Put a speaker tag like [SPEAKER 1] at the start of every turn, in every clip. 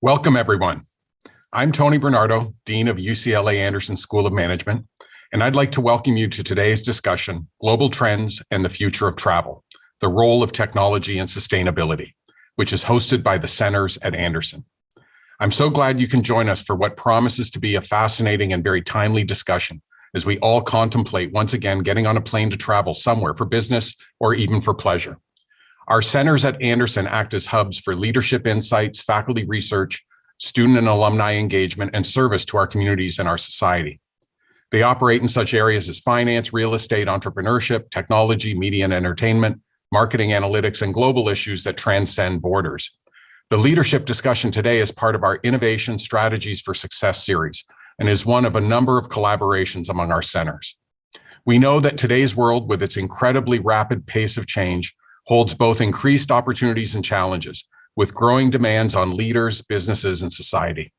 [SPEAKER 1] Welcome, everyone. I'm Tony Bernardo, Dean of UCLA Anderson School of Management, and I'd like to welcome you to today's discussion, Global Trends and the Future of Travel, the Role of Technology and Sustainability, which is hosted by the Centers at Anderson. I'm so glad you can join us for what promises to be a fascinating and very timely discussion as we all contemplate once again getting on a plane to travel somewhere for business or even for pleasure. Our centers at Anderson act as hubs for leadership insights, faculty research, student and alumni engagement, and service to our communities and our society. They operate in such areas as finance, real estate, entrepreneurship, technology, media and entertainment, marketing analytics, and global issues that transcend borders. The leadership discussion today is part of our Innovation Strategies for Success series and is one of a number of collaborations among our centers. We know that today's world, with its incredibly rapid pace of change, holds both increased opportunities and challenges, with growing demands on leaders, businesses, and society.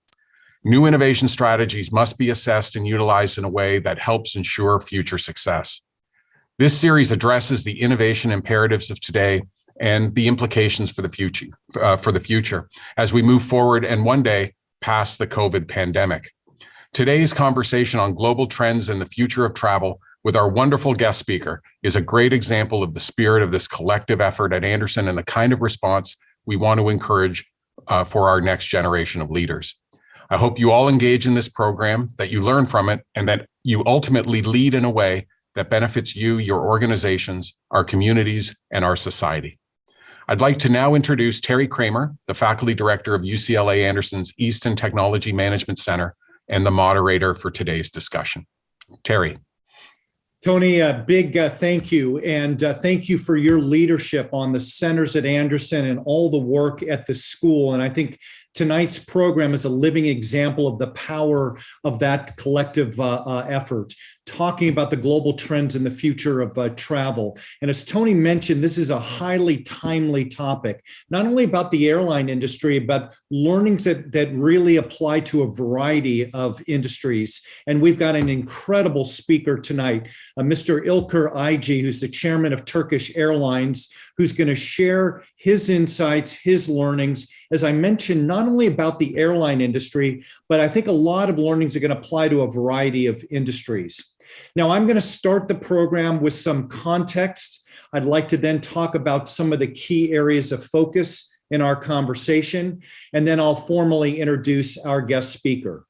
[SPEAKER 1] New innovation strategies must be assessed and utilized in a way that helps ensure future success. This series addresses the innovation imperatives of today and the implications for the future as we move forward and one day past the COVID pandemic. Today's conversation on global trends and the future of travel with our wonderful guest speaker is a great example of the spirit of this collective effort at Anderson and the kind of response we want to encourage for our next generation of leaders. I hope you all engage in this program, that you learn from it, and that you ultimately lead in a way that benefits you, your organizations, our communities, and our society. I'd like to now introduce Terry Kramer, the faculty director of UCLA Anderson's Easton Technology Management Center, and the moderator for today's discussion. Terry.
[SPEAKER 2] Tony, a big thank you, and thank you for your leadership on the Centers at Anderson and all the work at the school. And I think tonight's program is a living example of the power of that collective effort, talking about the global trends and the future of travel. And as Tony mentioned, this is a highly timely topic, not only about the airline industry, but learnings that really apply to a variety of industries. And we've got an incredible speaker tonight, Mr. İlker Aycı, who's the chairman of Turkish Airlines, who's going to share his insights, his learnings, as I mentioned, not only about the airline industry, but I think a lot of learnings are going to apply to a variety of industries. Now, I'm going to start the program with some context. I'd like to then talk about some of the key areas of focus in our conversation, and then I'll formally introduce our guest speaker.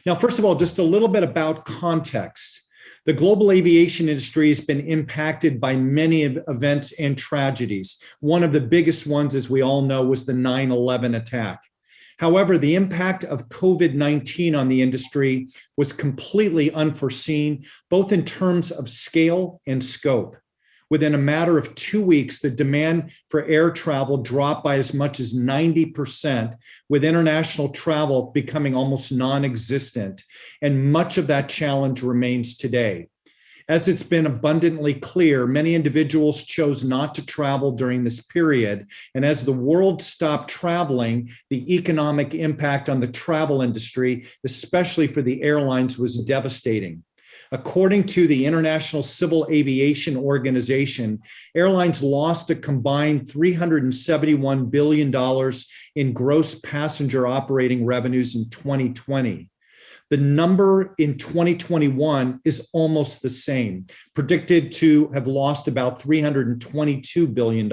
[SPEAKER 2] Now, first of all, just a little bit about context. The global aviation industry has been impacted by many events and tragedies. One of the biggest ones, as we all know, was the 9/11 attack. However, the impact of COVID-19 on the industry was completely unforeseen, both in terms of scale and scope. Within a matter of 2 weeks, the demand for air travel dropped by as much as 90%, with international travel becoming almost non-existent. And much of that challenge remains today. As it's been abundantly clear, many individuals chose not to travel during this period. And as the world stopped traveling, the economic impact on the travel industry, especially for the airlines, was devastating. According to the International Civil Aviation Organization, airlines lost a combined $371 billion in gross passenger operating revenues in 2020. The number in 2021 is almost the same, predicted to have lost about $322 billion.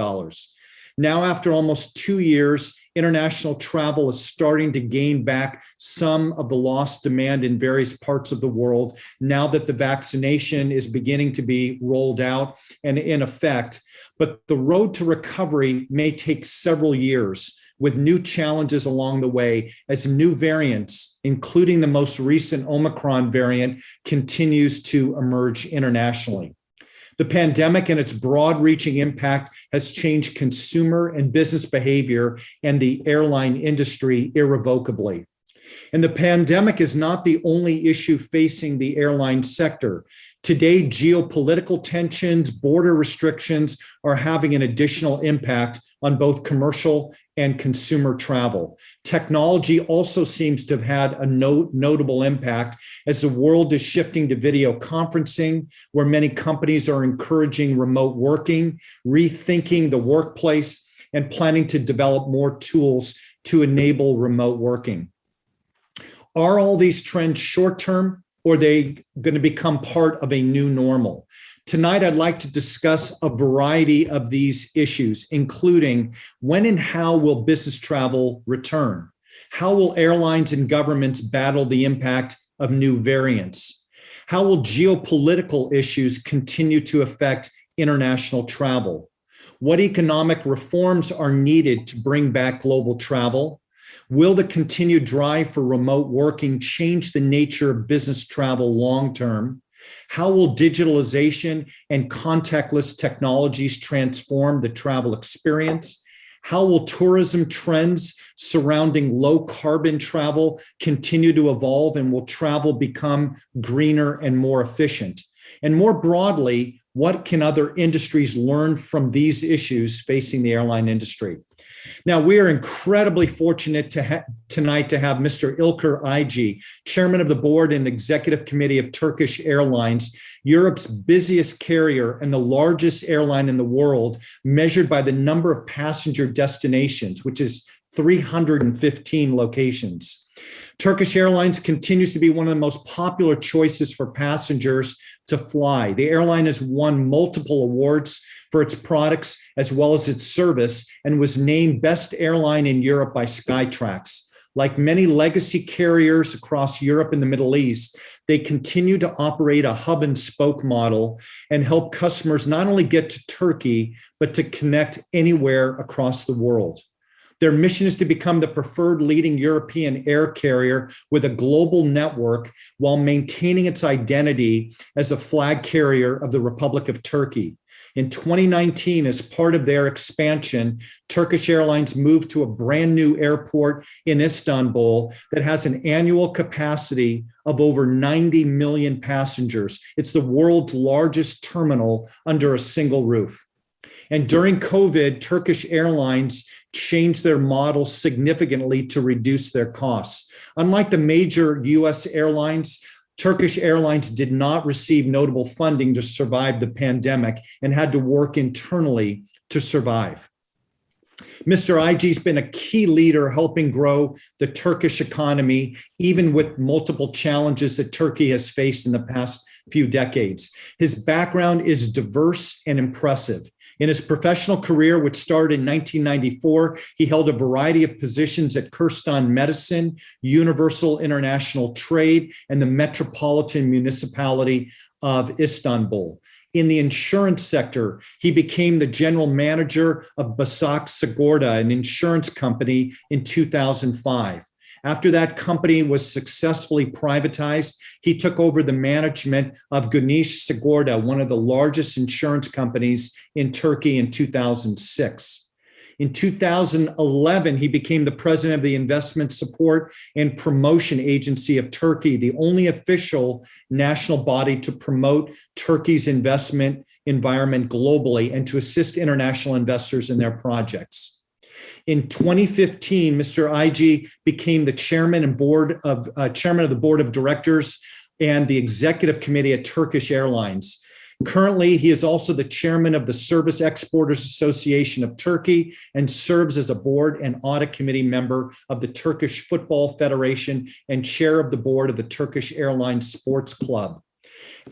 [SPEAKER 2] Now, after almost 2 years, international travel is starting to gain back some of the lost demand in various parts of the world now that the vaccination is beginning to be rolled out and in effect. But the road to recovery may take several years, with new challenges along the way as new variants, including the most recent Omicron variant, continues to emerge internationally. The pandemic and its broad-reaching impact has changed consumer and business behavior and the airline industry irrevocably. And the pandemic is not the only issue facing the airline sector. Today, geopolitical tensions, border restrictions are having an additional impact on both commercial and consumer travel. Technology also seems to have had a notable impact as the world is shifting to video conferencing, where many companies are encouraging remote working, rethinking the workplace, and planning to develop more tools to enable remote working. Are all these trends short-term, or are they going to become part of a new normal? Tonight, I'd like to discuss a variety of these issues, including when and how will business travel return? How will airlines and governments battle the impact of new variants? How will geopolitical issues continue to affect international travel? What economic reforms are needed to bring back global travel? Will the continued drive for remote working change the nature of business travel long-term? How will digitalization and contactless technologies transform the travel experience? How will tourism trends surrounding low carbon travel continue to evolve, and will travel become greener and more efficient? And more broadly, what can other industries learn from these issues facing the airline industry? Now, we are incredibly fortunate tonight to have Mr. İlker Aycı, Chairman of the Board and Executive Committee of Turkish Airlines, Europe's busiest carrier and the largest airline in the world, measured by the number of passenger destinations, which is 315 locations. Turkish Airlines continues to be one of the most popular choices for passengers to fly. The airline has won multiple awards for its products as well as its service, and was named Best Airline in Europe by Skytrax. Like many legacy carriers across Europe and the Middle East, they continue to operate a hub and spoke model and help customers not only get to Turkey, but to connect anywhere across the world. Their mission is to become the preferred leading European air carrier with a global network while maintaining its identity as a flag carrier of the Republic of Turkey. In 2019, as part of their expansion, Turkish Airlines moved to a brand new airport in Istanbul that has an annual capacity of over 90 million passengers. It's the world's largest terminal under a single roof. And during COVID, Turkish Airlines changed their model significantly to reduce their costs. Unlike the major US airlines, Turkish Airlines did not receive notable funding to survive the pandemic and had to work internally to survive. Mr. Aycı's been a key leader helping grow the Turkish economy, even with multiple challenges that Turkey has faced in the past few decades. His background is diverse and impressive. In his professional career, which started in 1994, he held a variety of positions at Kirsten Medicine, Universal International Trade, and the Metropolitan Municipality of Istanbul. In the insurance sector, he became the general manager of Basak Sigorta, an insurance company, in 2005. After that company was successfully privatized, he took over the management of Güneş Sigorta, one of the largest insurance companies in Turkey, in 2006. In 2011, he became the president of the Investment Support and Promotion Agency of Turkey, the only official national body to promote Turkey's investment environment globally and to assist international investors in their projects. In 2015, Mr. Aycı became the chairman of the board of directors and the executive committee at Turkish Airlines. Currently, he is also the chairman of the Service Exporters Association of Turkey and serves as a board and audit committee member of the Turkish Football Federation and chair of the board of the Turkish Airlines Sports Club.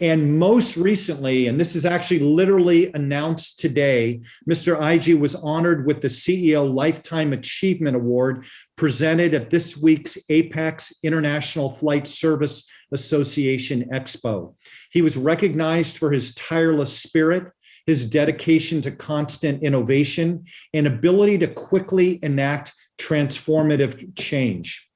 [SPEAKER 2] And most recently, and this is actually literally announced today, Mr. Aycı was honored with the CEO Lifetime Achievement Award presented at this week's APEX International Flight Service Association Expo. He was recognized for his tireless spirit, his dedication to constant innovation, and ability to quickly enact transformative change.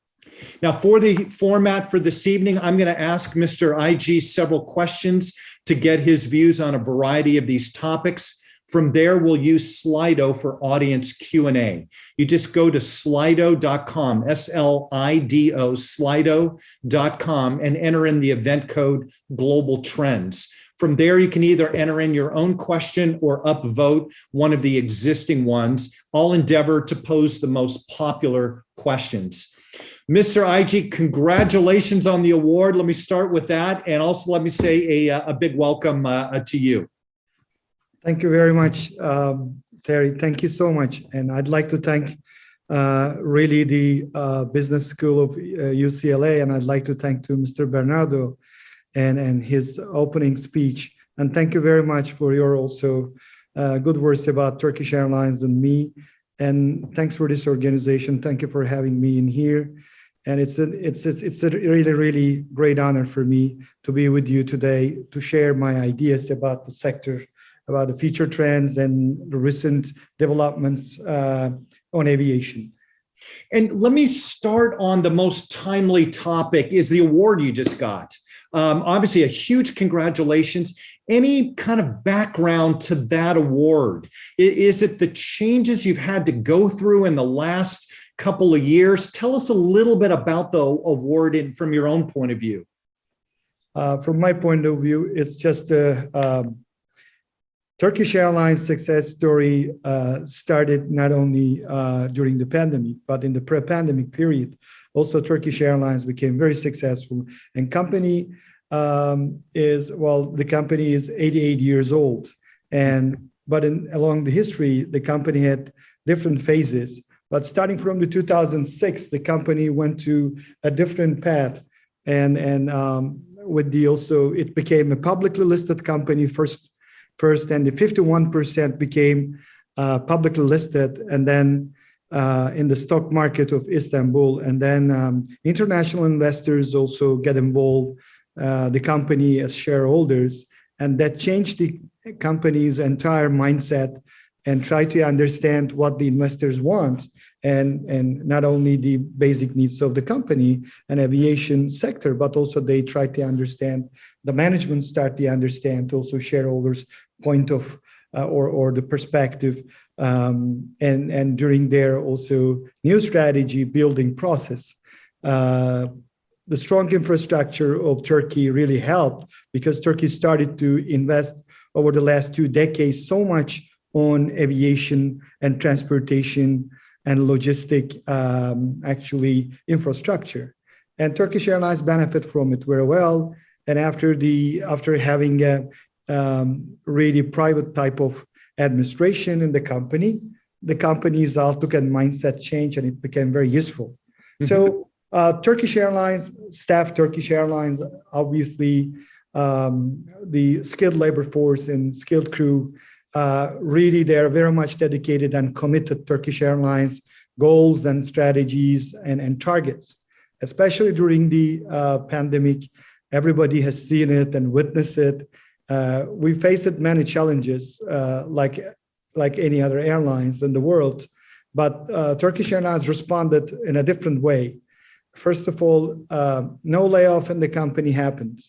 [SPEAKER 2] Now, for the format for this evening, I'm going to ask Mr. Aycı several questions to get his views on a variety of these topics. From there, we'll use Slido for audience Q&A. You just go to slido.com, S-L-I-D-O, slido.com, and enter in the event code Global Trends. From there, you can either enter in your own question or upvote one of the existing ones. I'll endeavor to pose the most popular questions. Mr. Aycı, congratulations on the award. Let me start with that. And also let me say a big welcome to you.
[SPEAKER 3] Thank you very much, Terry. Thank you so much. And I'd like to thank really the business school of UCLA. And I'd like to thank to Mr. Bernardo and his opening speech. And thank you very much for your also good words about Turkish Airlines and me. And thanks for this organization. Thank you for having me in here. And it's a really, really great honor for me to be with you today to share my ideas about the sector, about the future trends and the recent developments on aviation.
[SPEAKER 2] And let me start on the most timely topic is the award you just got. Obviously, a huge congratulations. Any kind of background to that award? Is it the changes you've had to go through in the last couple of years? Tell us a little bit about the award from your own point of view.
[SPEAKER 3] From my point of view, it's just a Turkish Airlines success story started not only during the pandemic, but in the pre-pandemic period. Also, Turkish Airlines became very successful, and company the company is 88 years old. But along the history, the company had different phases. But starting from the 2006, the company went to a different path, and it became a publicly listed company first, and the 51% became publicly listed, and then in the stock market of Istanbul, and then international investors also get involved, the company as shareholders, and that changed the company's entire mindset and try to understand what the investors want, and not only the basic needs of the company and aviation sector, but also they try to understand, the management start to understand also shareholders' point of or the perspective, and during their also new strategy building process. The strong infrastructure of Turkey really helped because Turkey started to invest over the last 2 decades so much on aviation and transportation and logistic actually infrastructure. And Turkish Airlines benefit from it very well. And after having a really private type of administration in the company's outlook and mindset change, and it became very useful. Mm-hmm. So Turkish Airlines, obviously the skilled labor force and skilled crew, really they're very much dedicated and committed Turkish Airlines goals and strategies and targets, especially during the pandemic. Everybody has seen it and witnessed it. We faced many challenges like any other airlines in the world, but Turkish Airlines responded in a different way. First of all, no layoff in the company happened.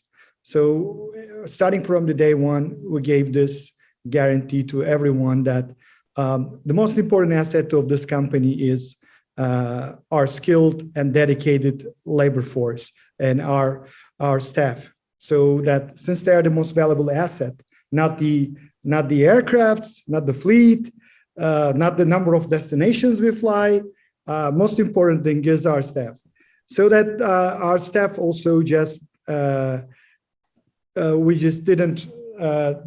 [SPEAKER 3] So starting from the day one, we gave this guarantee to everyone that the most important asset of this company is our skilled and dedicated labor force and our staff. So that since they are the most valuable asset, not the aircrafts, not the fleet, not the number of destinations we fly, most important thing is our staff. So that our staff also just, we just didn't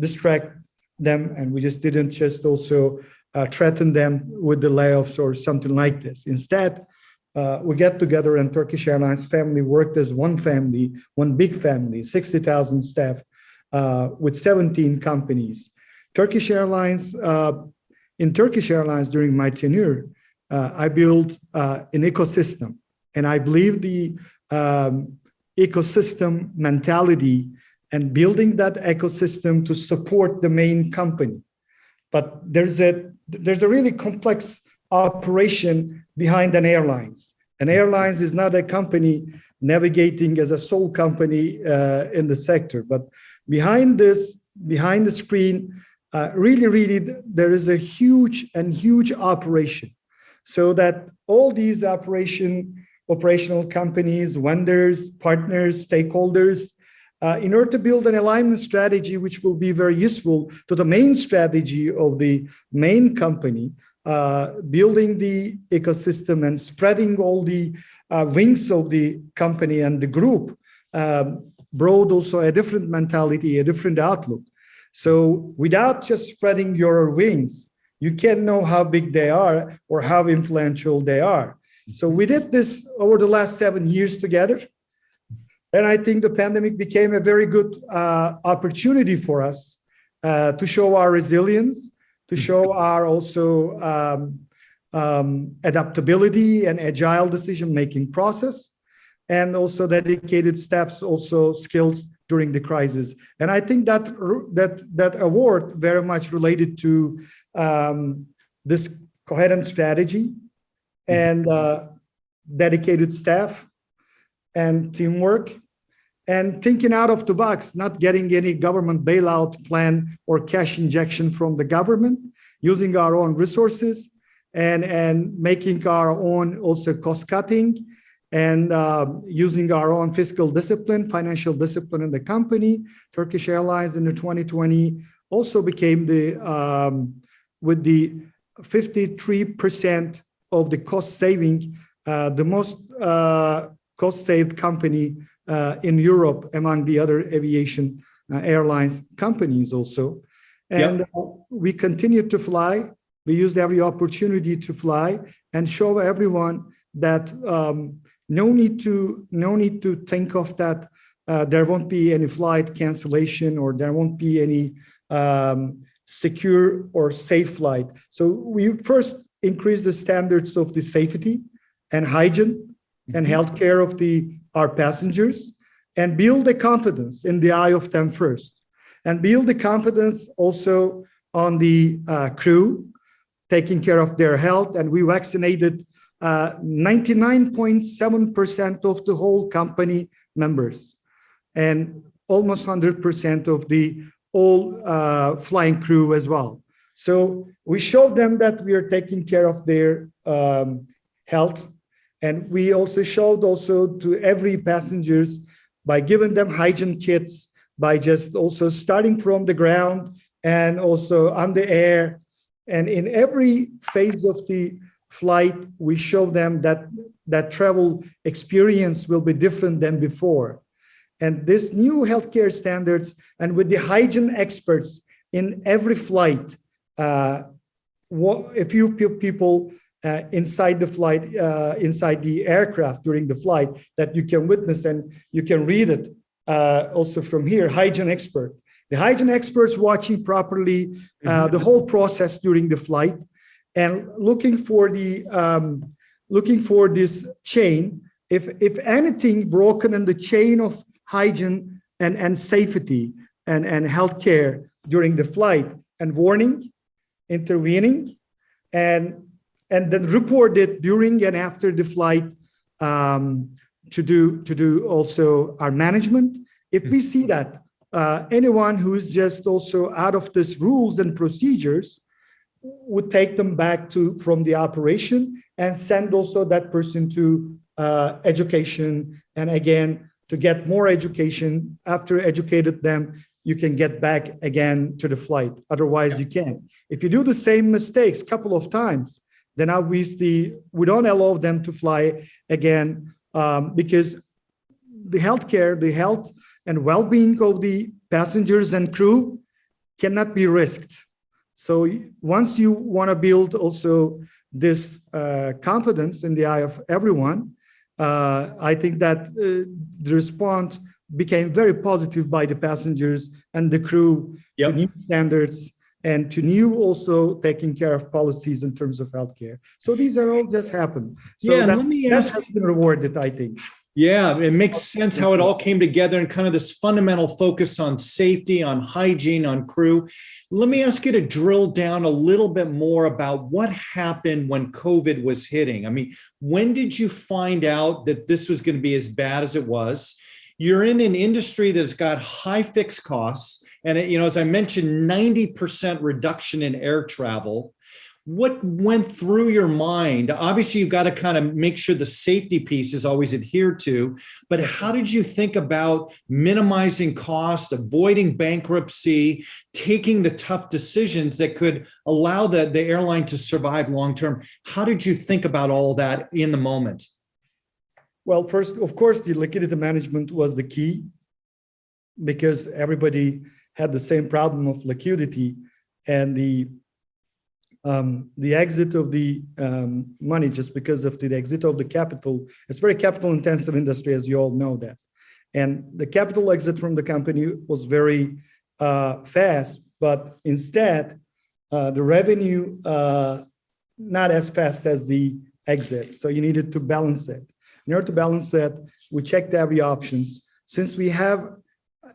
[SPEAKER 3] distract them, and we just didn't just also threaten them with the layoffs or something like this. Instead, we get together, and Turkish Airlines family worked as one family, one big family, 60,000 staff with 17 companies. Turkish Airlines, in Turkish Airlines during my tenure, I built an ecosystem. And I believe the ecosystem mentality and building that ecosystem to support the main company. But there's a really complex operation behind an airlines. An airlines is not a company navigating as a sole company in the sector, but behind the screen, really, there is a huge operation. So that all these operational companies, vendors, partners, stakeholders, in order to build an alignment strategy, which will be very useful to the main strategy of the main company, building the ecosystem and spreading all the wings of the company and the group, brought also a different mentality, a different outlook. So without just spreading your wings, you can't know how big they are or how influential they are. So we did this over the last 7 years together. And I think the pandemic became a very good opportunity for us to show our resilience, to show our also adaptability and agile decision-making process, and also dedicated staff's also skills during the crisis. And I think that award very much related to this coherent strategy and dedicated staff and teamwork and thinking out of the box, not getting any government bailout plan or cash injection from the government, using our own resources and making our own also cost cutting and using our own fiscal discipline, financial discipline in the company. Turkish Airlines in the 2020 also became with the 53% of the cost saving, the most cost saved company in Europe among the other aviation airlines companies also. And we continued to fly. We used every opportunity to fly and show everyone that no need to think of that there won't be any flight cancellation or there won't be any secure or safe flight. So we first increased the standards of the safety and hygiene and healthcare of our passengers, and build the confidence in the eye of them first, and build the confidence also on the crew, taking care of their health. And we vaccinated 99.7% of the whole company members, and almost 100% of the all flying crew as well. So we showed them that we are taking care of their health. And we also showed to every passengers by giving them hygiene kits, by just also starting from the ground and also on the air. And in every phase of the flight, we show them that travel experience will be different than before. And this new healthcare standards and with the hygiene experts in every flight, a few people inside the flight, inside the aircraft during the flight that you can witness, and you can read it also from here, hygiene expert. The hygiene experts watching properly the whole process during the flight and looking for this chain. If anything broken in the chain of hygiene and safety and healthcare during the flight, and warning, intervening, and then report it during and after the flight to do also our management. If we see that anyone who is just also out of these rules and procedures, would take them back from the operation and send also that person to education, and again to get more education. After educated them, you can get back again to the flight. Otherwise, you can't. If you do the same mistakes a couple of times, then obviously we don't allow them to fly again, because the health and well-being of the passengers and crew cannot be risked. So once you want to build also this confidence in the eye of everyone, I think that the response became very positive by the passengers and the crew to new standards and to new also taking care of policies in terms of healthcare. So these are all just happened. So
[SPEAKER 2] let me ask,
[SPEAKER 3] has been rewarded, I think.
[SPEAKER 2] Yeah, it makes sense how it all came together and kind of this fundamental focus on safety, on hygiene, on crew. Let me ask you to drill down a little bit more about what happened when COVID was hitting. I mean, when did you find out that this was going to be as bad as it was? You're in an industry that's got high fixed costs. And, as I mentioned, 90% reduction in air travel. What went through your mind? Obviously, you've got to kind of make sure the safety piece is always adhered to, but how did you think about minimizing cost, avoiding bankruptcy, taking the tough decisions that could allow the airline to survive long-term? How did you think about all that in the moment?
[SPEAKER 3] Well, first, of course, the liquidity management was the key, because everybody had the same problem of liquidity, and the the exit of the money, just because of the exit of the capital. It's very capital intensive industry, as you all know that. And the capital exit from the company was very fast, but instead the revenue not as fast as the exit. So you needed to balance it. In order to balance it, we checked every options. Since we have,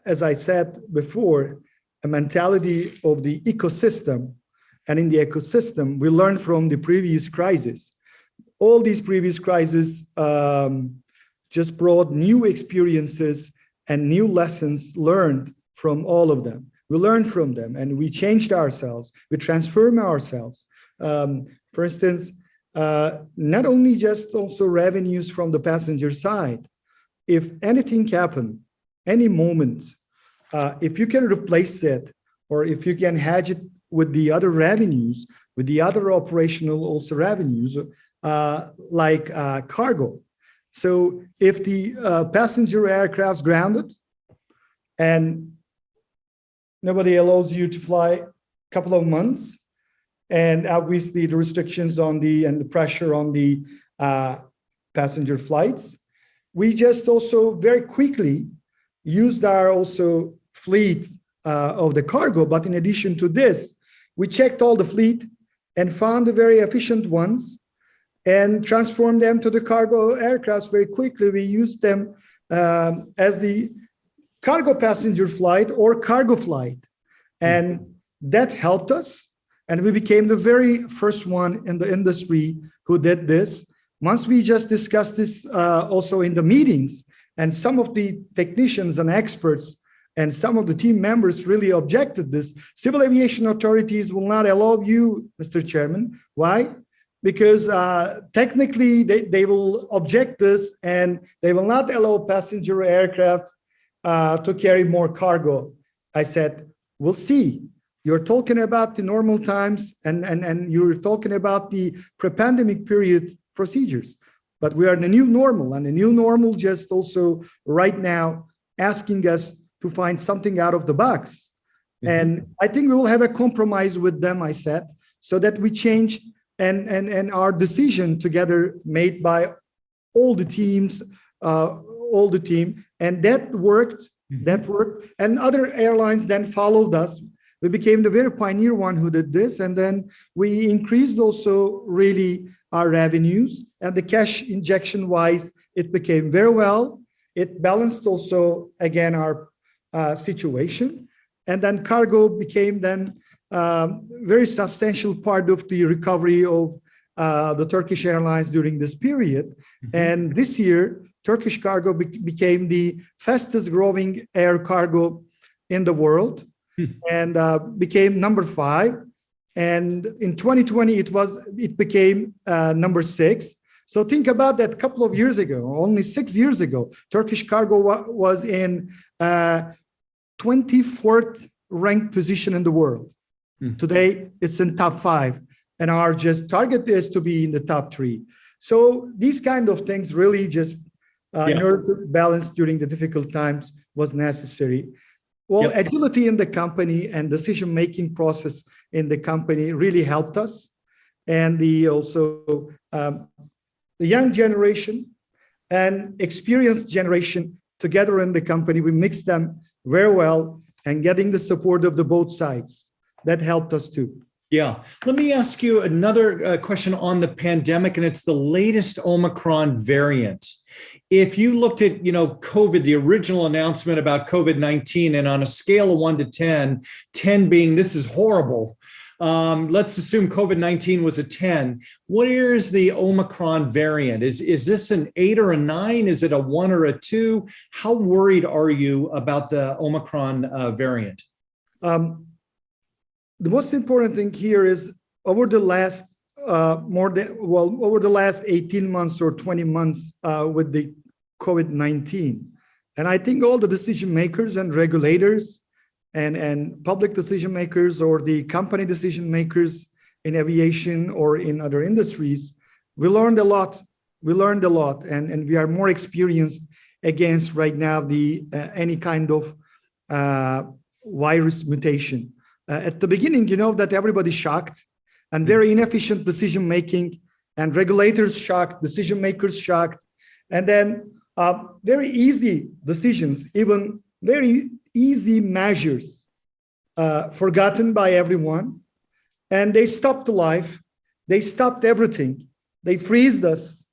[SPEAKER 3] as I said before, a mentality of the ecosystem, and in the ecosystem, we learned from the previous crisis. All these previous crises just brought new experiences and new lessons learned from all of them. We learned from them and we changed ourselves, we transformed ourselves. For instance, not only just also revenues from the passenger side. If anything happened, any moment, if you can replace it, or if you can hedge it with the other revenues, with the other operational also revenues, like cargo. So if the passenger aircraft's grounded and nobody allows you to fly a couple of months, and obviously the restrictions on and the pressure on the passenger flights, we just also very quickly used our also fleet of the cargo. But in addition to this, we checked all the fleet and found the very efficient ones and transformed them to the cargo aircraft very quickly. We used them as the cargo passenger flight or cargo flight. And that helped us. And we became the very first one in the industry who did this. Once we just discussed this also in the meetings, and some of the technicians and experts and some of the team members really objected this. Civil aviation authorities will not allow you, Mr. Chairman. Why? Because technically they will object this and they will not allow passenger aircraft to carry more cargo. I said, we'll see. You're talking about the normal times and you're talking about the pre-pandemic period procedures, but we are in a new normal, and the new normal just also right now asking us to find something out of the box. Mm-hmm. And I think we will have a compromise with them, I said, so that we changed and our decision together made by all the teams, all the team, and that worked, and other airlines then followed us. We became the very pioneer one who did this, and then we increased also really our revenues, and the cash injection wise, it became very well. It balanced also again our situation, and then cargo became then very substantial part of the recovery of the Turkish Airlines during this period. Mm-hmm. And this year, Turkish cargo became the fastest growing air cargo in the world. And became number 5, and in 2020 it became number 6. So think about that. A couple of years ago, only 6 years ago, Turkish cargo was in 24th ranked position in the world. Today it's in top 5, and our just target is to be in the top 3. So these kind of things really just in order to balance during the difficult times was necessary. Well, agility in the company and decision-making process in the company really helped us. And also the young generation and experienced generation together in the company, we mixed them very well, and getting the support of the both sides, that helped us too.
[SPEAKER 2] Yeah. Let me ask you another question on the pandemic, and it's the latest Omicron variant. If you looked at, COVID, the original announcement about COVID-19, and on a scale of 1 to 10, 10 being this is horrible, let's assume COVID-19 was a 10. What is the Omicron variant? Is this an 8 or a 9? Is it a 1 or a 2? How worried are you about the Omicron variant?
[SPEAKER 3] The most important thing here is over the last over the last 18 months or 20 months with the COVID-19. And I think all the decision makers and regulators and public decision makers or the company decision makers in aviation or in other industries, we learned a lot. And we are more experienced against right now the any kind of virus mutation. At the beginning, that everybody's shocked. and very inefficient decision making, and regulators shocked, decision makers shocked, and then very easy decisions, even very easy measures forgotten by everyone, and they stopped the life, they stopped everything, they freezed us,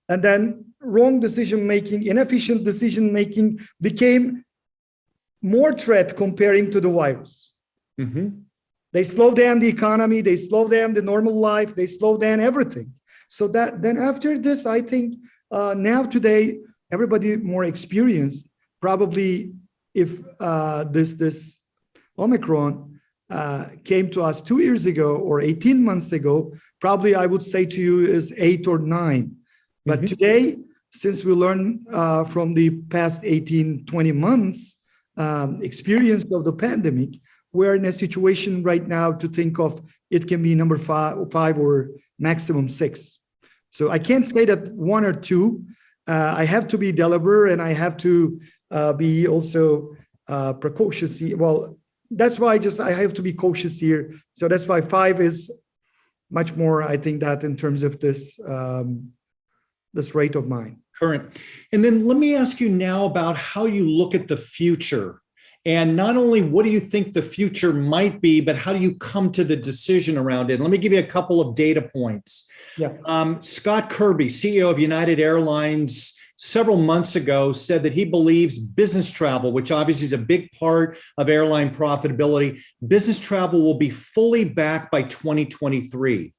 [SPEAKER 3] and then wrong decision making, inefficient decision making became more threat comparing to the virus.
[SPEAKER 2] Mm-hmm.
[SPEAKER 3] They slowed down the economy, they slowed down the normal life, they slowed down everything. So that then after this, I think now today, everybody more experienced, probably if this Omicron came to us 2 years ago or 18 months ago, probably I would say to you is 8 or 9. But
[SPEAKER 2] Mm-hmm.
[SPEAKER 3] today, since we learned from the past 18, 20 months experience of the pandemic, we're in a situation right now to think of it can be number five or maximum 6. So I can't say that 1 or 2. I have to be deliberate and I have to be also precautious. Well, that's why I have to be cautious here. So that's why 5 is much more, I think, that in terms of this rate of mine.
[SPEAKER 2] Current. And then let me ask you now about how you look at the future. And not only what do you think the future might be, but how do you come to the decision around it? Let me give you a couple of data points.
[SPEAKER 3] Yeah.
[SPEAKER 2] Scott Kirby, CEO of United Airlines, several months ago said that he believes business travel, which obviously is a big part of airline profitability, business travel will be fully back by 2023.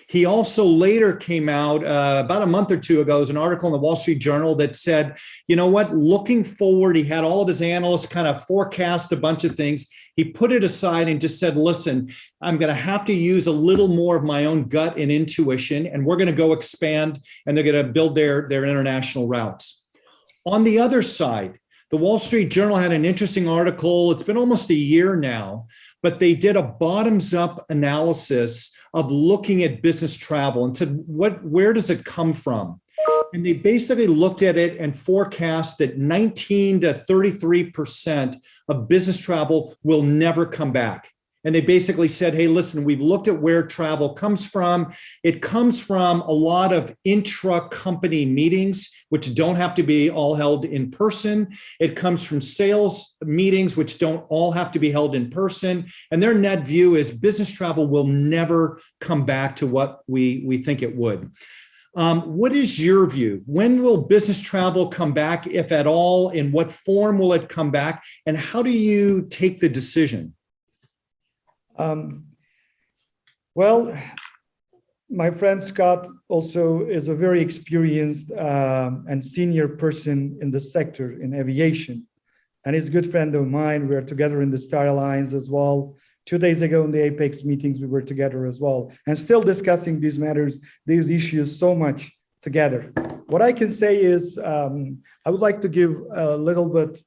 [SPEAKER 2] He also later came out about a month or two ago, there's an article in the Wall Street Journal that said, you know what, looking forward, he had all of his analysts kind of forecast a bunch of things. He put it aside and just said, listen, I'm going to have to use a little more of my own gut and intuition, and we're going to go expand, and they're going to build their international routes. On the other side, the Wall Street Journal had an interesting article. It's been almost a year now, but they did a bottoms-up analysis of looking at business travel and said, where does it come from? And they basically looked at it and forecast that 19 to 33% of business travel will never come back. And they basically said, hey, listen, we've looked at where travel comes from. It comes from a lot of intra-company meetings, which don't have to be all held in person. It comes from sales meetings, which don't all have to be held in person. And their net view is business travel will never come back to what we think it would. What is your view? When will business travel come back, if at all? In what form will it come back? And how do you take the decision?
[SPEAKER 3] Well, my friend Scott also is a very experienced and senior person in the sector in aviation. And he's a good friend of mine. We're together in the Star Alliance as well. 2 days ago in the Apex meetings, we were together as well, and still discussing these matters, these issues so much together. What I can say is I would like to give a little bit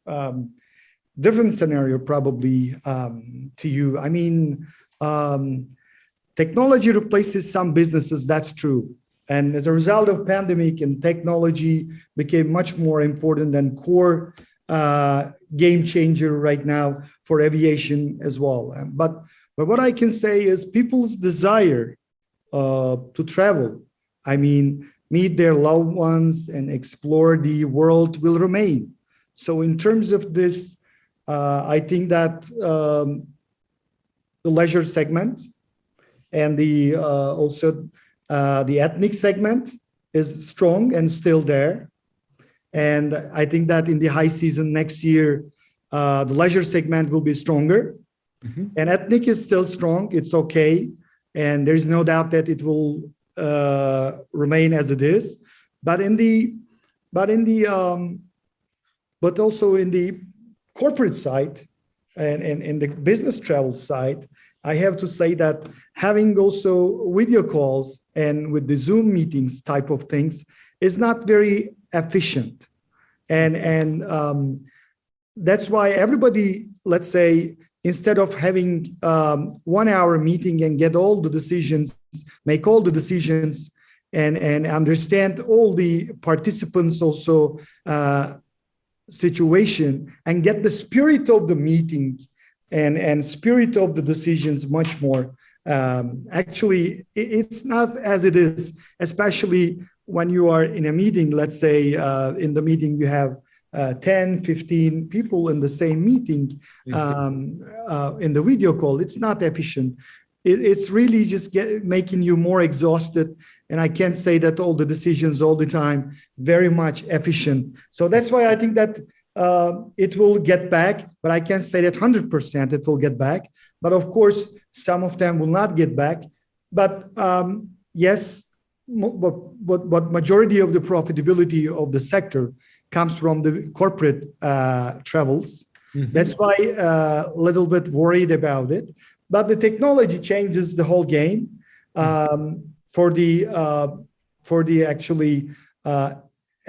[SPEAKER 3] different scenario probably to you. I mean, technology replaces some businesses, that's true. And as a result of pandemic, and technology became much more important than core game changer right now for aviation as well. But what I can say is people's desire to travel, I mean, meet their loved ones and explore the world will remain. So in terms of this, I think that the leisure segment and the also the ethnic segment is strong and still there. And I think that in the high season next year, the leisure segment will be stronger. Mm-hmm. And ethnic is still strong. It's okay. And there's no doubt that it will remain as it is. But also in the corporate side and in the business travel side, I have to say that having also video calls and with the Zoom meetings type of things is not very efficient. And that's why everybody, let's say, instead of having 1 hour meeting and get all the decisions, make all the decisions and understand all the participants also situation and get the spirit of the meeting and spirit of the decisions much more. Actually, it's not as it is, especially when you are in a meeting. Let's say in the meeting you have 10, 15 people in the same meeting in the video call. It's not efficient. It's really just making you more exhausted. And I can't say that all the decisions all the time very much efficient. So that's why I think that it will get back, but I can't say that 100% it will get back. But of course, some of them will not get back. But yes, but majority of the profitability of the sector comes from the corporate travels. Mm-hmm. That's why a little bit worried about it. But the technology changes the whole game for the actually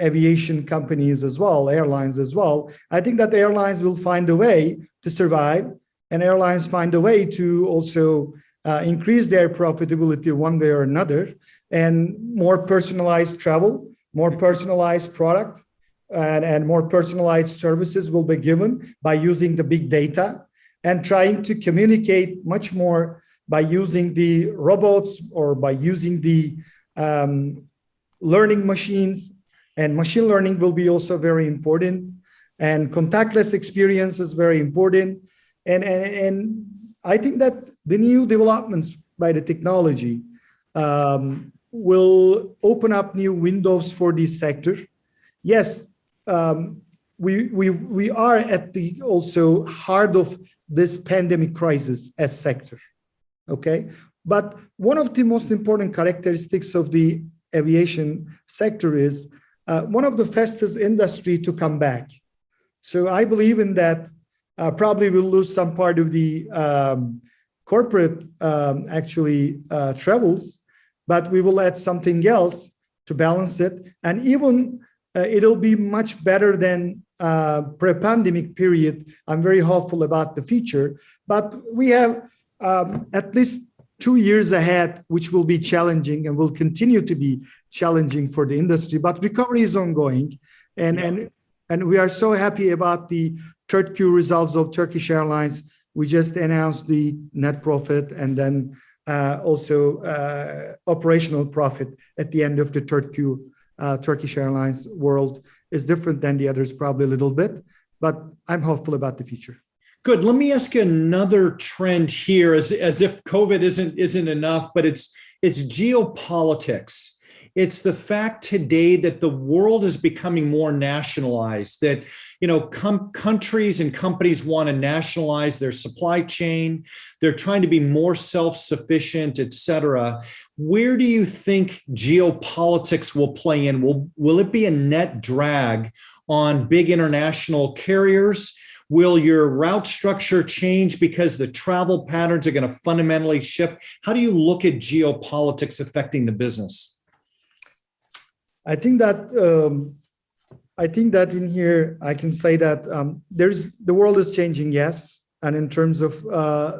[SPEAKER 3] aviation companies as well, airlines as well. I think that airlines will find a way to survive, and airlines find a way to also increase their profitability one way or another, and more personalized travel, more personalized product, and more personalized services will be given by using the big data and trying to communicate much more by using the robots or by using the learning machines. And machine learning will be also very important. And contactless experience is very important. And I think that the new developments by the technology will open up new windows for this sector. Yes, we are at the also heart of this pandemic crisis as sector, okay? But one of the most important characteristics of the aviation sector is one of the fastest industry to come back. So I believe in that. Probably we'll lose some part of the corporate travels, but we will add something else to balance it. And even it'll be much better than pre-pandemic period. I'm very hopeful about the future, but we have at least 2 years ahead, which will be challenging and will continue to be challenging for the industry, but recovery is ongoing. And we are so happy about the third Q results of Turkish Airlines. We just announced the net profit and then also operational profit at the end of the third Q. Turkish Airlines world is different than the others, probably a little bit, but I'm hopeful about the future.
[SPEAKER 2] Good. Let me ask you another trend here, as if COVID isn't enough, but it's geopolitics. It's the fact today that the world is becoming more nationalized, that countries and companies want to nationalize their supply chain. They're trying to be more self-sufficient, et cetera. Where do you think geopolitics will play in? Will it be a net drag on big international carriers? Will your route structure change because the travel patterns are going to fundamentally shift? How do you look at geopolitics affecting the business?
[SPEAKER 3] I think that in here I can say that the world is changing, yes, and in terms of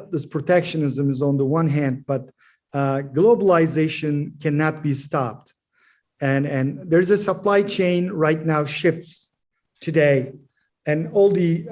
[SPEAKER 3] this protectionism is on the one hand, but globalization cannot be stopped, and there's a supply chain right now shifts today, and all the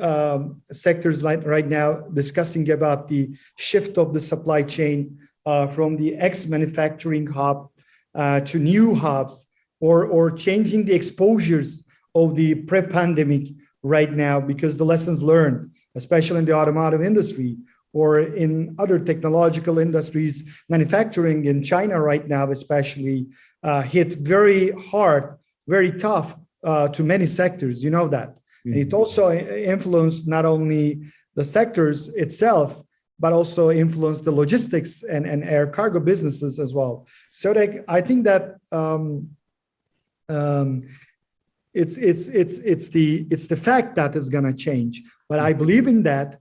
[SPEAKER 3] sectors right now discussing about the shift of the supply chain from the ex-manufacturing hub to new hubs. Or changing the exposures of the pre-pandemic right now, because the lessons learned, especially in the automotive industry or in other technological industries, manufacturing in China right now especially hit very hard, very tough to many sectors, you know that. Mm-hmm. And it also influenced not only the sectors itself, but also influenced the logistics and air cargo businesses as well. So I think that it's the fact that is going to change, but I believe in that.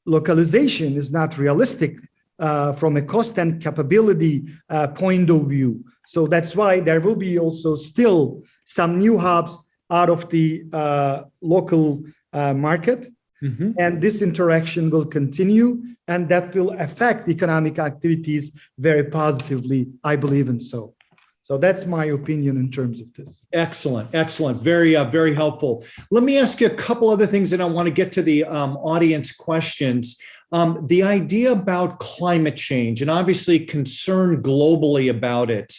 [SPEAKER 3] Localization is not realistic from a cost and capability point of view. So that's why there will be also still some new hubs out of the local market. Mm-hmm. And this interaction will continue, and that will affect economic activities very positively. I believe in so. So that's my opinion in terms of this.
[SPEAKER 2] Excellent. Very, very helpful. Let me ask you a couple other things, and I want to get to the audience questions. The idea about climate change and obviously concern globally about it.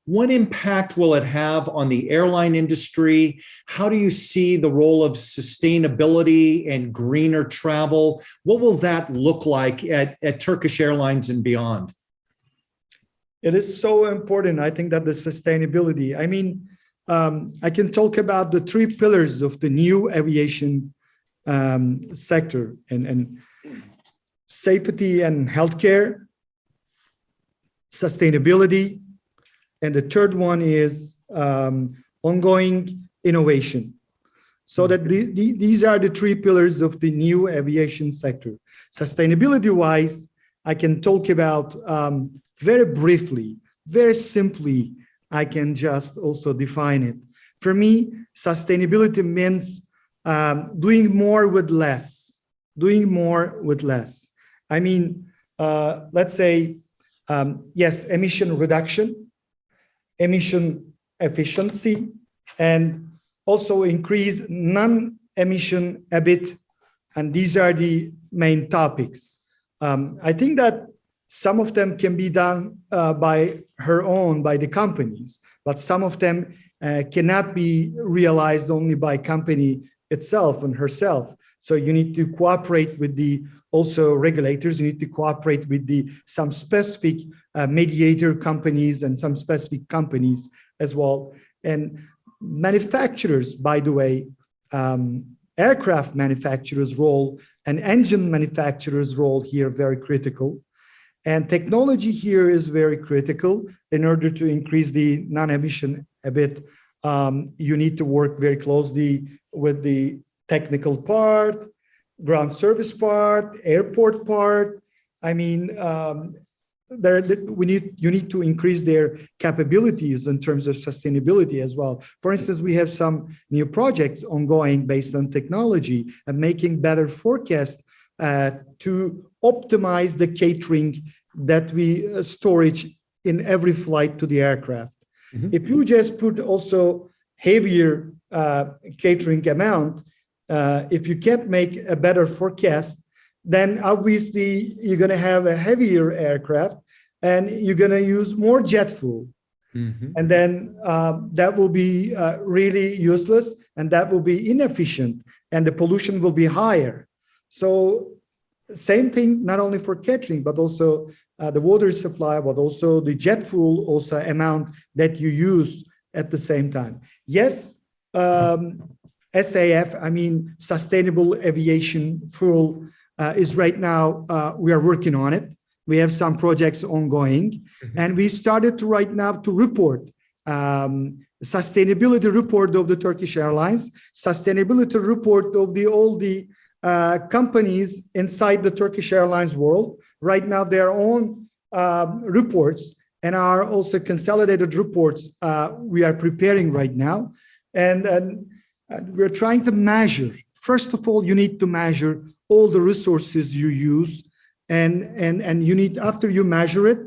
[SPEAKER 2] What impact will it have on the airline industry? How do you see the role of sustainability and greener travel? What will that look like at Turkish Airlines and beyond?
[SPEAKER 3] It is so important. I think that the sustainability, I can talk about the three pillars of the new aviation sector and safety and healthcare, sustainability, and the third one is ongoing innovation. So that these are the three pillars of the new aviation sector. Sustainability-wise, I can talk about very briefly, very simply, I can just also define it. For me, sustainability means doing more with less, doing more with less. Let's say, yes, emission reduction, emission efficiency, and also increase non-emission EBIT. And these are the main topics. I think that some of them can be done by the companies, but some of them cannot be realized only by company itself and herself. So you need to cooperate with the also regulators. You need to cooperate with some specific mediator companies and some specific companies as well. And manufacturers, by the way, aircraft manufacturers' role and engine manufacturers' role here very critical. And technology here is very critical. In order to increase the non-emission a bit, you need to work very closely with the technical part, ground service part, airport part. You need to increase their capabilities in terms of sustainability as well. For instance, we have some new projects ongoing based on technology and making better forecasts to optimize the catering that we storage in every flight to the aircraft. Mm-hmm. If you just put also heavier catering amount, if you can't make a better forecast, then obviously you're going to have a heavier aircraft and you're going to use more jet fuel. Mm-hmm. And then that will be really useless and that will be inefficient and the pollution will be higher. So same thing, not only for catering, but also the water supply, but also the jet fuel also amount that you use at the same time. Yes, SAF, Sustainable Aviation Fuel, is right now, we are working on it. We have some projects ongoing, mm-hmm. and we started to right now to report sustainability report of the Turkish Airlines, sustainability report of all the companies inside the Turkish Airlines world. Right now, their own reports and are also consolidated reports we are preparing right now. And we're trying to measure. First of all, you need to measure all the resources you use. And you need, after you measure it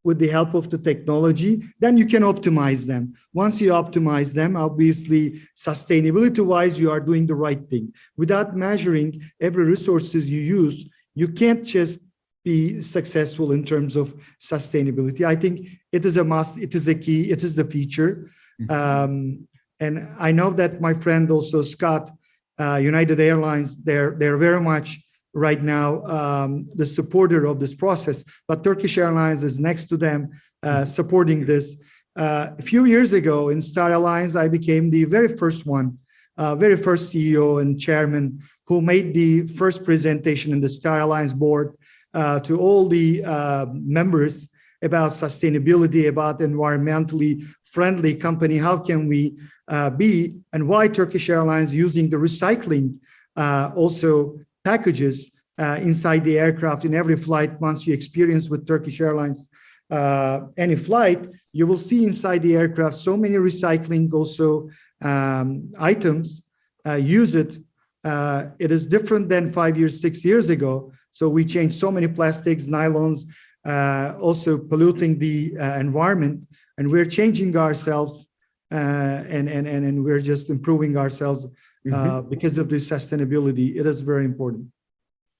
[SPEAKER 3] with the help of the technology, then you can optimize them. Once you optimize them, obviously, sustainability-wise, you are doing the right thing. Without measuring every resources you use, you can't just be successful in terms of sustainability. I think it is a must, it is a key, it is the feature. Mm-hmm. And I know that my friend also, Scott, United Airlines, they're very much right now the supporter of this process, but Turkish Airlines is next to them supporting this. A few years ago in Star Alliance, I became the very first CEO and chairman who made the first presentation in the Star Alliance board to all the members about sustainability, about environmentally friendly company. How can we be, and why Turkish Airlines using the recycling also packages inside the aircraft in every flight. Once you experience with Turkish Airlines any flight, you will see inside the aircraft so many recycling also items. Use it. It is different than 5 years, 6 years ago. So we changed so many plastics, nylons, also polluting the environment, and we're changing ourselves and we're just improving ourselves because of this sustainability. It is very important.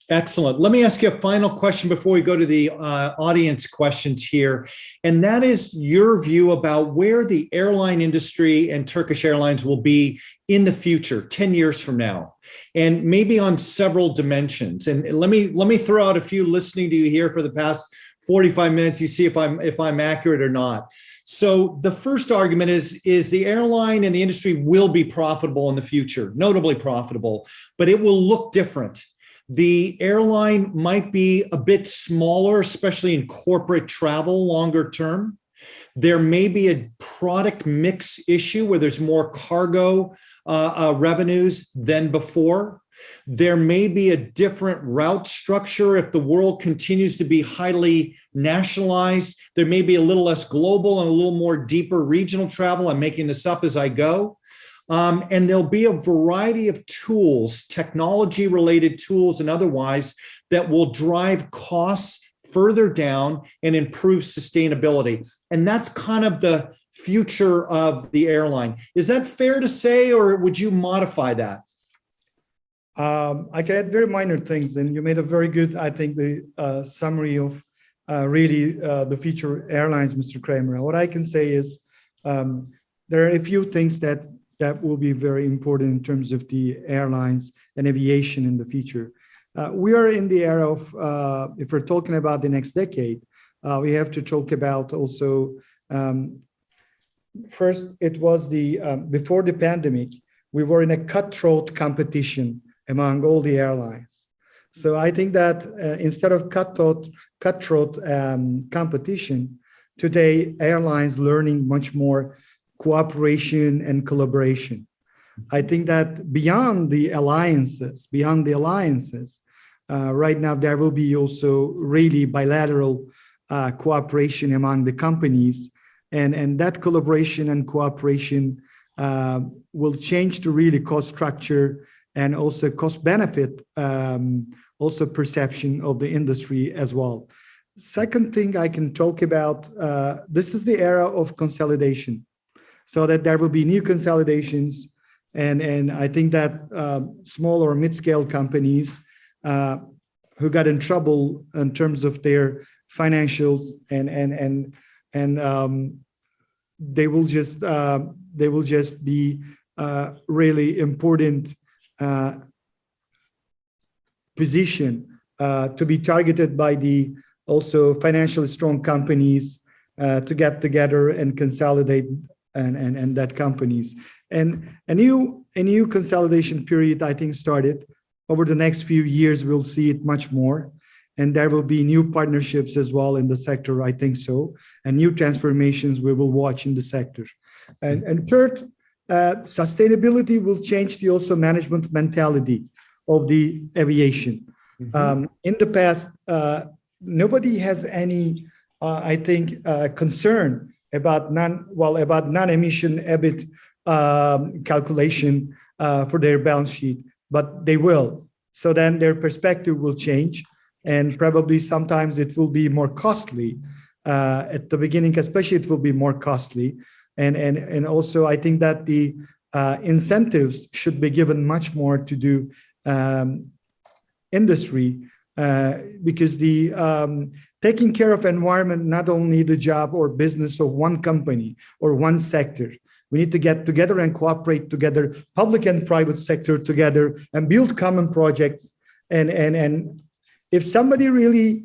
[SPEAKER 2] Excellent. Let me ask you a final question before we go to the audience questions here. And that is your view about where the airline industry and Turkish Airlines will be in the future, 10 years from now, and maybe on several dimensions. And let me throw out a few listening to you here for the past 45 minutes. You see if I'm accurate or not. So the first argument is the airline and the industry will be profitable in the future, notably profitable, but it will look different. The airline might be a bit smaller, especially in corporate travel longer term. There may be a product mix issue where there's more cargo revenues than before. There may be a different route structure if the world continues to be highly nationalized. There may be a little less global and a little more deeper regional travel. I'm making this up as I go. And there'll be a variety of tools, technology-related tools and otherwise, that will drive costs further down and improve sustainability. And that's kind of the future of the airline. Is that fair to say, or would you modify that?
[SPEAKER 3] I can add very minor things, and you made a very good, I think, the summary of really the future airlines, Mr. Kramer. What I can say is there are a few things that will be very important in terms of the airlines and aviation in the future. We are in the era of, if we're talking about the next decade, we have to talk about also, first, it was before the pandemic, we were in a cutthroat competition among all the airlines. So I think that instead of cutthroat competition, today airlines learning much more cooperation and collaboration. I think that beyond the alliances, right now there will be also really bilateral cooperation among the companies, and that collaboration and cooperation will change the really cost structure and also cost benefit, also perception of the industry as well. Second thing I can talk about, this is the era of consolidation, so that there will be new consolidations, and I think that small or mid-scale companies who got in trouble in terms of their financials and they will just be really important position to be targeted by the also financially strong companies to get together and consolidate and that companies. And a new consolidation period, I think, started. Over the next few years, we'll see it much more. And there will be new partnerships as well in the sector, I think so. And new transformations we will watch in the sector. And third, sustainability will change the also management mentality of the aviation. Mm-hmm. In the past, nobody has any, I think, concern about non-emission EBIT calculation for their balance sheet, but they will. So then their perspective will change, and probably sometimes it will be more costly at the beginning, especially it will be more costly. And also I think that the incentives should be given much more to do industry because the taking care of environment, not only the job or business of one company or one sector. We need to get together and cooperate together, public and private sector together, and build common projects. And if somebody really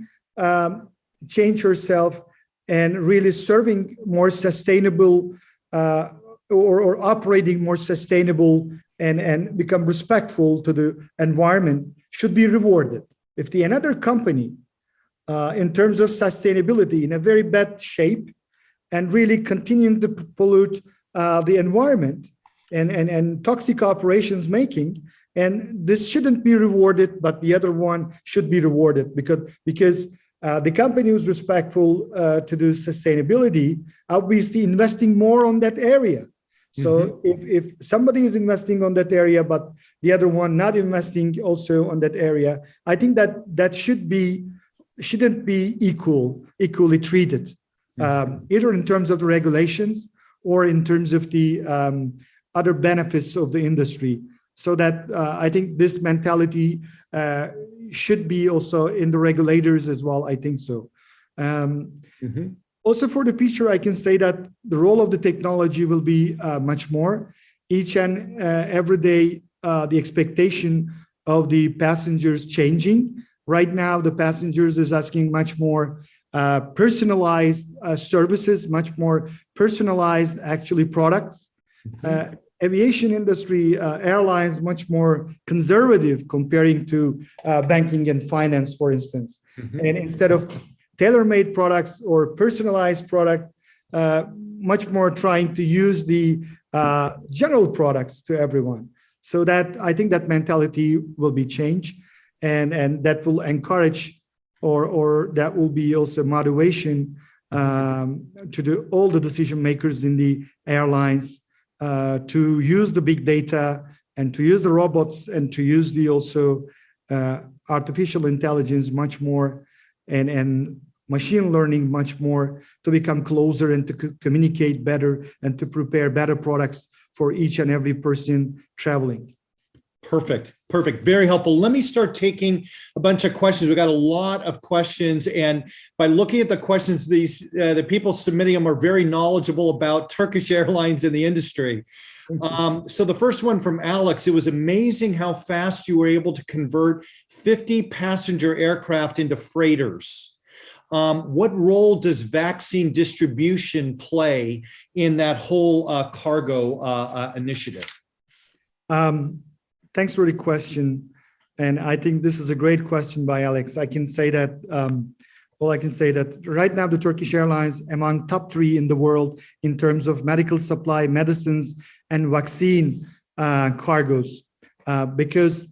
[SPEAKER 3] change herself and really serving more sustainable or operating more sustainable and become respectful to the environment, should be rewarded. If another company in terms of sustainability in a very bad shape and really continuing to pollute the environment and toxic operations making, and this shouldn't be rewarded, but the other one should be rewarded because the company who's respectful to do sustainability, obviously investing more on that area. So if somebody is investing on that area, but the other one not investing also on that area, I think that shouldn't be equally treated, either in terms of the regulations or in terms of the other benefits of the industry. So that I think this mentality should be also in the regulators as well. I think so. Also for the future, I can say that the role of the technology will be much more. Each and every day, the expectation of the passengers changing. Right now, the passengers is asking much more personalized services, much more personalized actually products. Aviation industry, airlines, much more conservative comparing to banking and finance, for instance. And instead of tailor-made products or personalized product, much more trying to use the general products to everyone. So that I think that mentality will be changed, and that will encourage or that will be also motivation to all the decision makers in the airlines to use the big data and to use the robots and to use the also artificial intelligence much more and machine learning much more to become closer and to communicate better and to prepare better products for each and every person traveling.
[SPEAKER 2] Perfect. Very helpful. Let me start taking a bunch of questions. We got a lot of questions, and by looking at the questions, the people submitting them are very knowledgeable about Turkish Airlines and the industry. So the first one from Alex, it was amazing how fast you were able to convert 50 passenger aircraft into freighters. What role does vaccine distribution play in that whole cargo initiative?
[SPEAKER 3] Thanks for the question. And I think this is a great question by Alex. I can say that, right now the Turkish Airlines among top 3 in the world in terms of medical supply, medicines, and vaccine cargos, because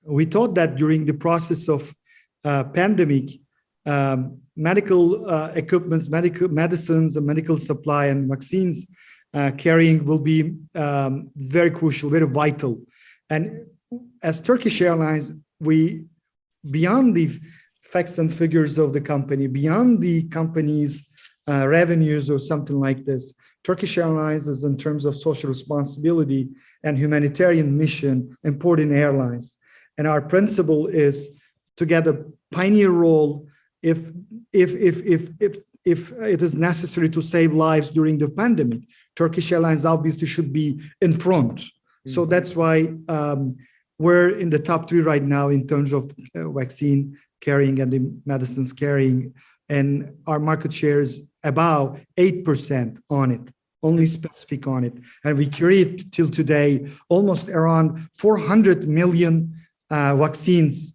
[SPEAKER 3] we thought that during the process of pandemic, medical equipments, medical medicines, and medical supply and vaccines carrying will be very crucial, very vital. And as Turkish Airlines, we, beyond the facts and figures of the company, beyond the company's revenues or something like this, Turkish Airlines is in terms of social responsibility and humanitarian mission, important airlines. And our principle is to get a pioneer role if it is necessary to save lives during the pandemic. Turkish Airlines obviously should be in front. So that's why we're in the top 3 right now in terms of vaccine carrying and the medicines carrying. And our market share is about 8% on it, only specific on it. And we carried till today almost around 400 million vaccines,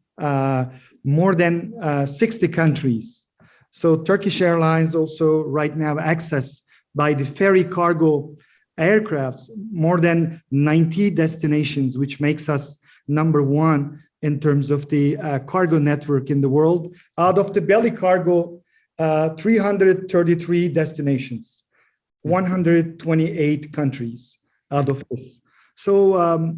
[SPEAKER 3] more than 60 countries. So Turkish Airlines also right now access by the ferry cargo aircrafts, more than 90 destinations, which makes us number 1 in terms of the cargo network in the world. Out of the belly cargo, 333 destinations, 128 countries out of this. So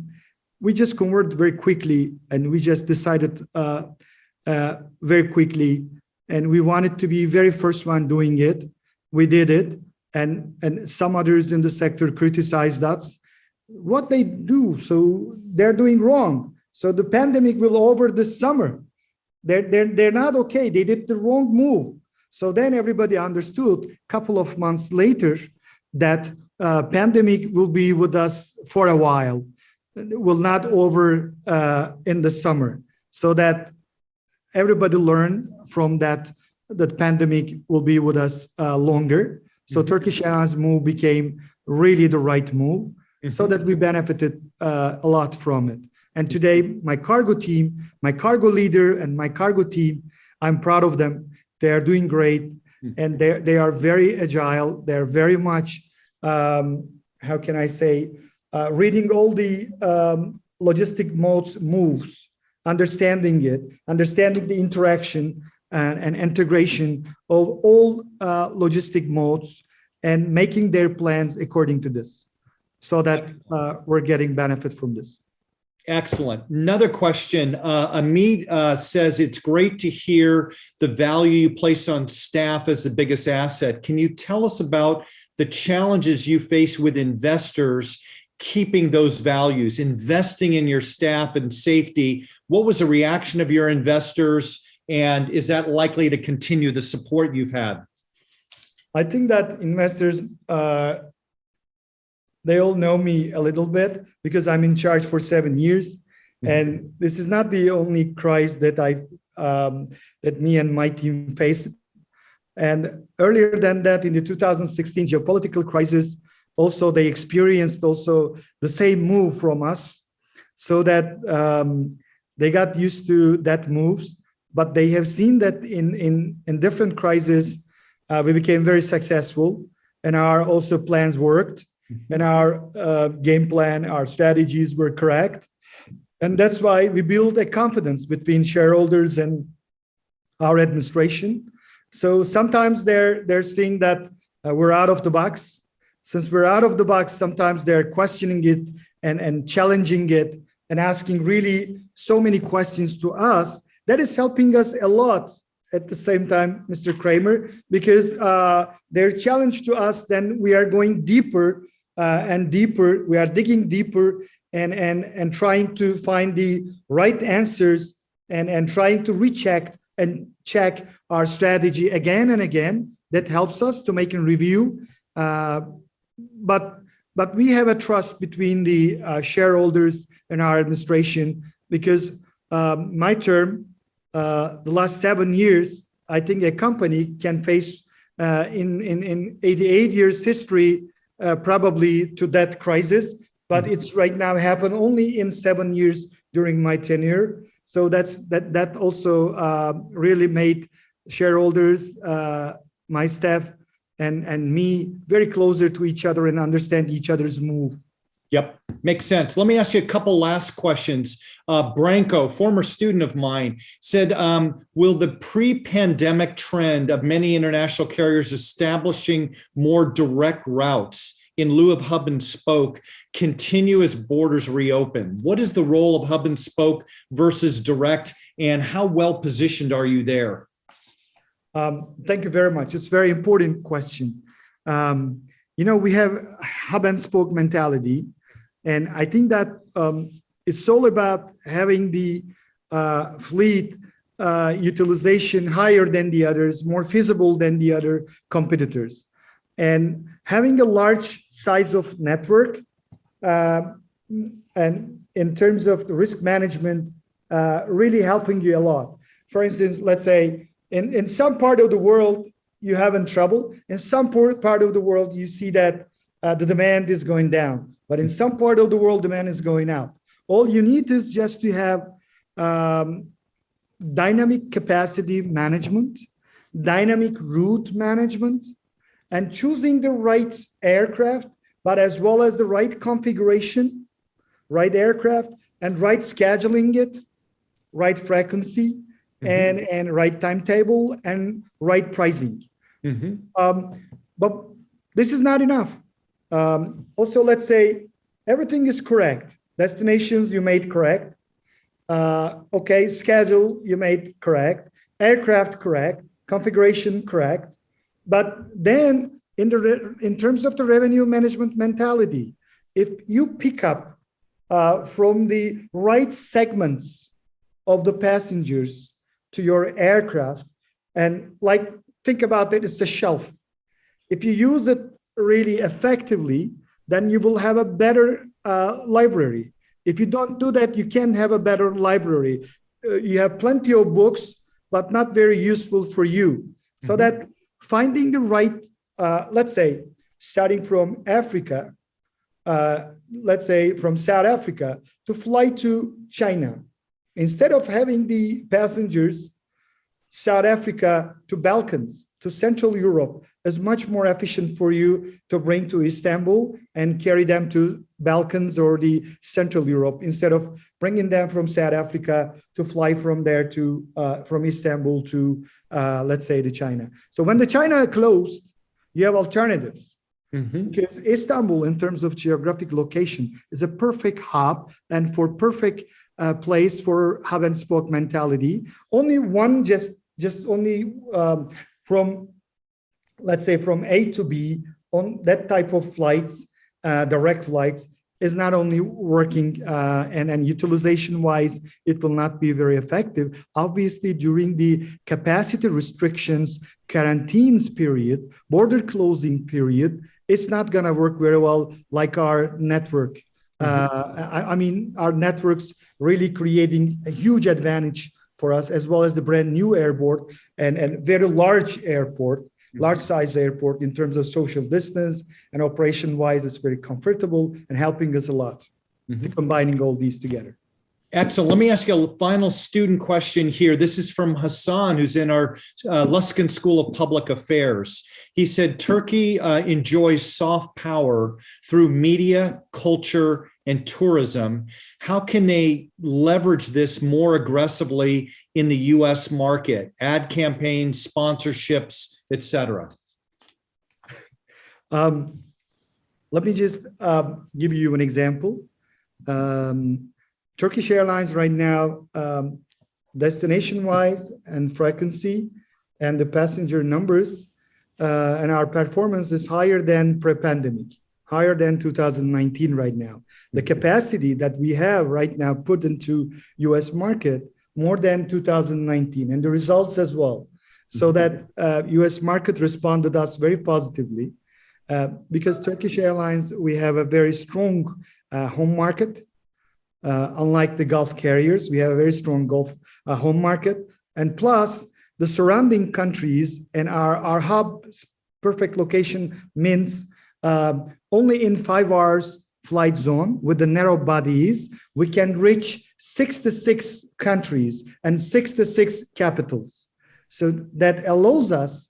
[SPEAKER 3] we just converted very quickly, and we just decided very quickly, and we wanted to be very first one doing it. We did it. And some others in the sector criticized us. What they do, so they're doing wrong. So the pandemic will over this summer. They're not okay. They did the wrong move. So then everybody understood a couple of months later that pandemic will be with us for a while, will not over in the summer. So that everybody learned from that pandemic will be with us longer. So Turkish Airlines move became really the right move, so that we benefited a lot from it. And today, my cargo team, my cargo leader and my cargo team, I'm proud of them. They are doing great, and they are very agile. They're very much, how can I say, reading all the logistic modes moves, understanding it, understanding the interaction and integration of all logistic modes and making their plans according to this, so that we're getting benefit from this.
[SPEAKER 2] Excellent. Another question. Amit says, it's great to hear the value you place on staff as the biggest asset. Can you tell us about the challenges you face with investors keeping those values, investing in your staff and safety. What was the reaction of your investors? And is that likely to continue, the support you've had?
[SPEAKER 3] I think that investors, they all know me a little bit because I'm in charge for 7 years. And this is not the only crisis that that me and my team faced. And earlier than that, in the 2016 geopolitical crisis, also they experienced also the same move from us, so that they got used to that moves. But they have seen that in different crises, we became very successful, and our also plans worked, and our game plan, our strategies were correct. And that's why we build a confidence between shareholders and our administration. So sometimes they're seeing that we're out of the box. Since we're out of the box, sometimes they're questioning it and challenging it and asking really so many questions to us. That is helping us a lot at the same time, Mr. Kramer, because their challenge to us, then we are going deeper and deeper. We are digging deeper and trying to find the right answers and trying to recheck and check our strategy again and again. That helps us to make a review. But we have a trust between the shareholders and our administration, because my term, the last 7 years, I think a company can face in 88 years history, probably to that crisis, but it's right now happened only in 7 years during my tenure. So that also really made shareholders, my staff, and me very closer to each other and understand each other's move.
[SPEAKER 2] Yep, makes sense. Let me ask you a couple last questions. Branko, former student of mine, said, will the pre-pandemic trend of many international carriers establishing more direct routes in lieu of hub and spoke continue as borders reopen? What is the role of hub and spoke versus direct, and how well positioned are you there?
[SPEAKER 3] Thank you very much. It's a very important question. We have hub and spoke mentality, and I think that it's all about having the fleet utilization higher than the others, more feasible than the other competitors, and having a large size of network, and in terms of the risk management, really helping you a lot. For instance, let's say in some part of the world, you have in trouble. In some part of the world, you see that the demand is going down. But in some part of the world, demand is going up. All you need is just to have dynamic capacity management, dynamic route management, and choosing the right aircraft, but as well as the right configuration, right aircraft, and right scheduling it, right frequency, and right timetable, and right pricing. But this is not enough. Also, let's say everything is correct. Destinations you made correct. Okay, schedule you made correct. Aircraft correct. Configuration correct. But then in terms of the revenue management mentality, if you pick up from the right segments of the passengers to your aircraft, and like, think about it, it's a shelf. If you use it really effectively, then you will have a better library. If you don't do that, you can't have a better library. You have plenty of books, but not very useful for you. So that finding the right, let's say, starting from Africa, let's say from South Africa to fly to China, instead of having the passengers South Africa to Balkans, to Central Europe, is much more efficient for you to bring to Istanbul and carry them to Balkans or the Central Europe, instead of bringing them from South Africa to fly from there to from Istanbul to let's say to China. So when the China closed, you have alternatives. Because Istanbul, in terms of geographic location, is a perfect hub and for perfect place for hub and spoke mentality. Only one, just only from, let's say, from A to B on that type of flights, direct flights, is not only working and utilization wise, it will not be very effective. Obviously, during the capacity restrictions, quarantines period, border closing period, it's not going to work very well like our network. I mean, our networks really creating a huge advantage for us, as well as the brand new airport and very large airport, large size airport in terms of social distance and operation wise, it's very comfortable and helping us a lot combining all these together.
[SPEAKER 2] Excellent. Let me ask you a final student question here. This is from Hassan, who's in our Luskin School of Public Affairs. He said, Turkey enjoys soft power through media, culture, and tourism. How can they leverage this more aggressively in the US market? Ad campaigns, sponsorships, etc.
[SPEAKER 3] Let me just give you an example. Turkish Airlines right now, destination-wise and frequency and the passenger numbers and our performance is higher than pre-pandemic, higher than 2019 right now. The capacity that we have right now put into US market more than 2019 and the results as well. So that US market responded us very positively because Turkish Airlines, we have a very strong home market. Unlike the Gulf carriers, we have a very strong Gulf home market. And plus the surrounding countries and our hub perfect location means only in 5 hours flight zone with the narrow bodies, we can reach 66 countries and 66 capitals. So that allows us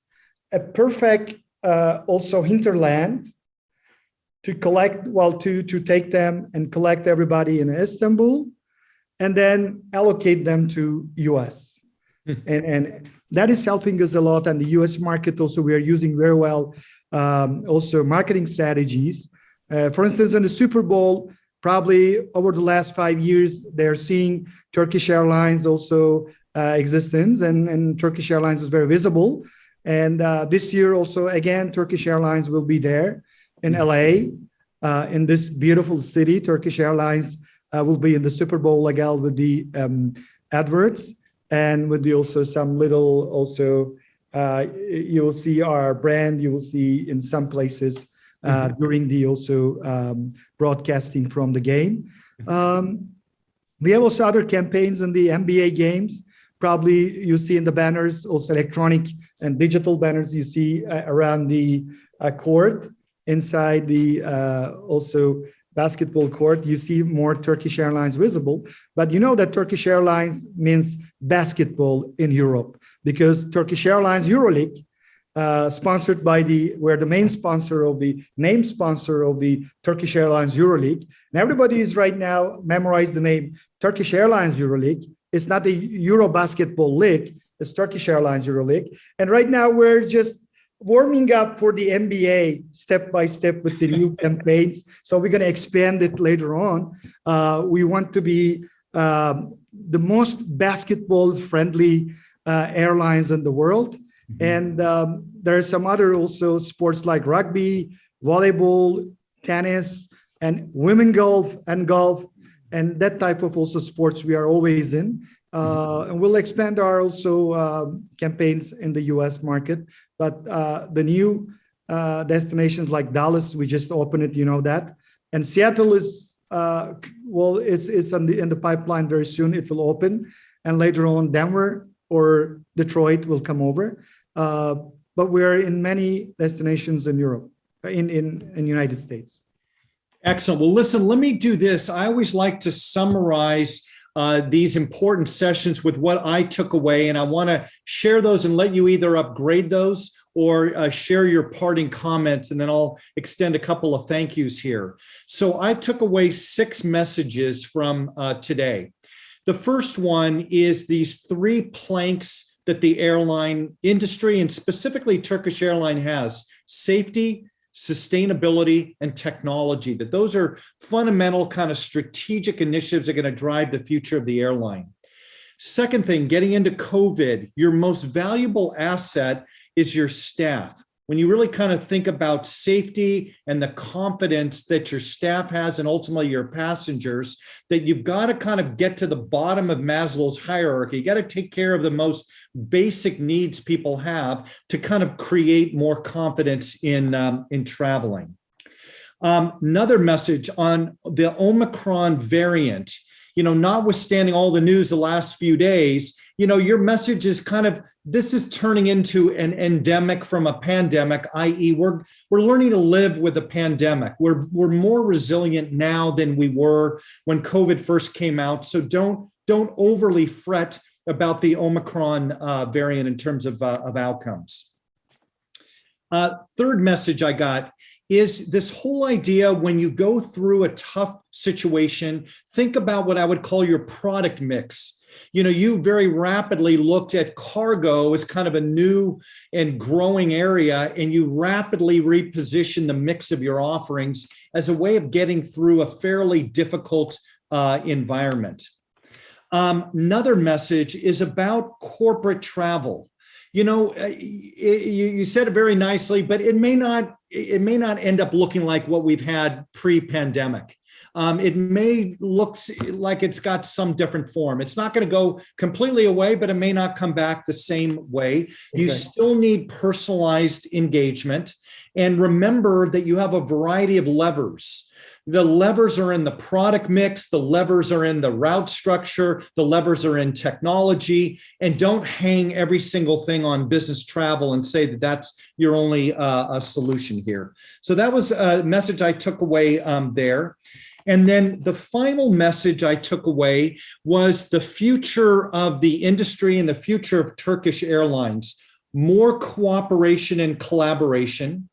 [SPEAKER 3] a perfect also hinterland to collect, well, to take them and collect everybody in Istanbul and then allocate them to US. And that is helping us a lot. And the US market also, we are using very well also marketing strategies. For instance, in the Super Bowl, probably over the last 5 years, they're seeing Turkish Airlines also existence and Turkish Airlines is very visible. And this year also, again, Turkish Airlines will be there in LA, in this beautiful city. Turkish Airlines will be in the Super Bowl legal with the adverts and with the also some little also, you will see our brand, you will see in some places during the also broadcasting from the game. We have also other campaigns in the NBA games. Probably you see in the banners, also electronic and digital banners you see around the court, inside the also basketball court, you see more Turkish Airlines visible. But you know that Turkish Airlines means basketball in Europe because Turkish Airlines EuroLeague, sponsored by we're the main sponsor of the name sponsor of the Turkish Airlines EuroLeague. And everybody is right now memorize the name Turkish Airlines EuroLeague. It's not the Euro basketball league, it's Turkish Airlines EuroLeague. And right now we're just warming up for the NBA step by step with the new campaigns. So we're going to expand it later on. We want to be the most basketball friendly airlines in the world. And there are some other also sports like rugby, volleyball, tennis, and women golf and that type of also sports we are always in. And we'll expand our also campaigns in the US market. But the new destinations like Dallas, we just opened it, you know that. And Seattle is, well, it's in the pipeline very soon. It will open. And later on, Denver or Detroit will come over. But we're in many destinations in Europe, in United States.
[SPEAKER 2] Excellent. Well, listen, let me do this. I always like to summarize these important sessions with what I took away, and I want to share those and let you either upgrade those or share your parting comments, and then I'll extend a couple of thank yous here. So I took away 6 messages from today. The first one is these 3 planks that the airline industry and specifically Turkish Airlines has: safety, sustainability, and technology, that those are fundamental kind of strategic initiatives that are going to drive the future of the airline. Second thing, getting into COVID, your most valuable asset is your staff. when you really kind of think about safety and the confidence that your staff has and ultimately your passengers, that you've got to kind of get to the bottom of Maslow's hierarchy. You got to take care of the most basic needs people have to kind of create more confidence in traveling. Another message on the Omicron variant, notwithstanding all the news the last few days, your message is kind of, this is turning into an endemic from a pandemic, i.e. we're learning to live with a pandemic. We're more resilient now than we were when COVID first came out. So don't overly fret about the Omicron variant in terms of outcomes. Third message I got is this whole idea, when you go through a tough situation, think about what I would call your product mix. You very rapidly looked at cargo as kind of a new and growing area, and you rapidly reposition the mix of your offerings as a way of getting through a fairly difficult environment. Another message is about corporate travel. You said it very nicely, but it may not end up looking like what we've had pre-pandemic. It may look like it's got some different form. It's not going to go completely away, but it may not come back the same way. Okay. You still need personalized engagement. And remember that you have a variety of levers. The levers are in the product mix, the levers are in the route structure, the levers are in technology, and don't hang every single thing on business travel and say that that's your only solution here. So that was a message I took away there. And then the final message I took away was the future of the industry and the future of Turkish Airlines. More cooperation and collaboration,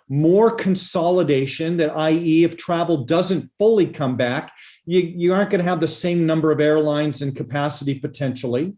[SPEAKER 2] more consolidation, that i.e. if travel doesn't fully come back, you aren't going to have the same number of airlines and capacity potentially.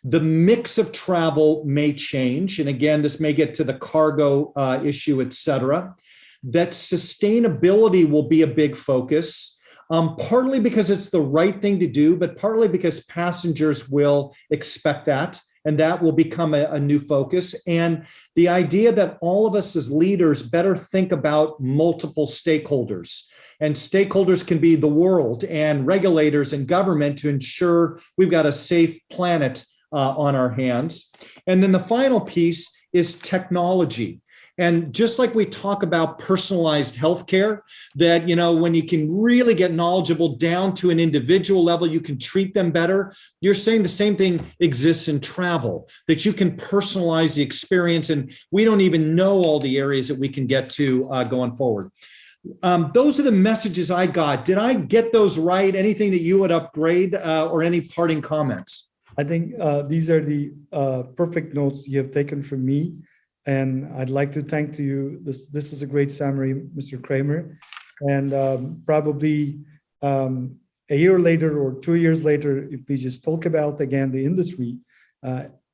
[SPEAKER 2] The mix of travel may change. And again, this may get to the cargo issue, et cetera. That sustainability will be a big focus. Partly because it's the right thing to do, but partly because passengers will expect that, and that will become a new focus. And the idea that all of us as leaders better think about multiple stakeholders. And stakeholders can be the world and regulators and government to ensure we've got a safe planet on our hands. And then the final piece is technology. And just like we talk about personalized healthcare, that, when you can really get knowledgeable down to an individual level, you can treat them better. You're saying the same thing exists in travel, that you can personalize the experience. And we don't even know all the areas that we can get to going forward. Those are the messages I got. Did I get those right? Anything that you would upgrade or any parting comments?
[SPEAKER 3] I think these are the perfect notes you have taken from me. And I'd like to thank to you. This is a great summary, Mr. Kramer. And probably a year later or 2 years later, if we just talk about again the industry,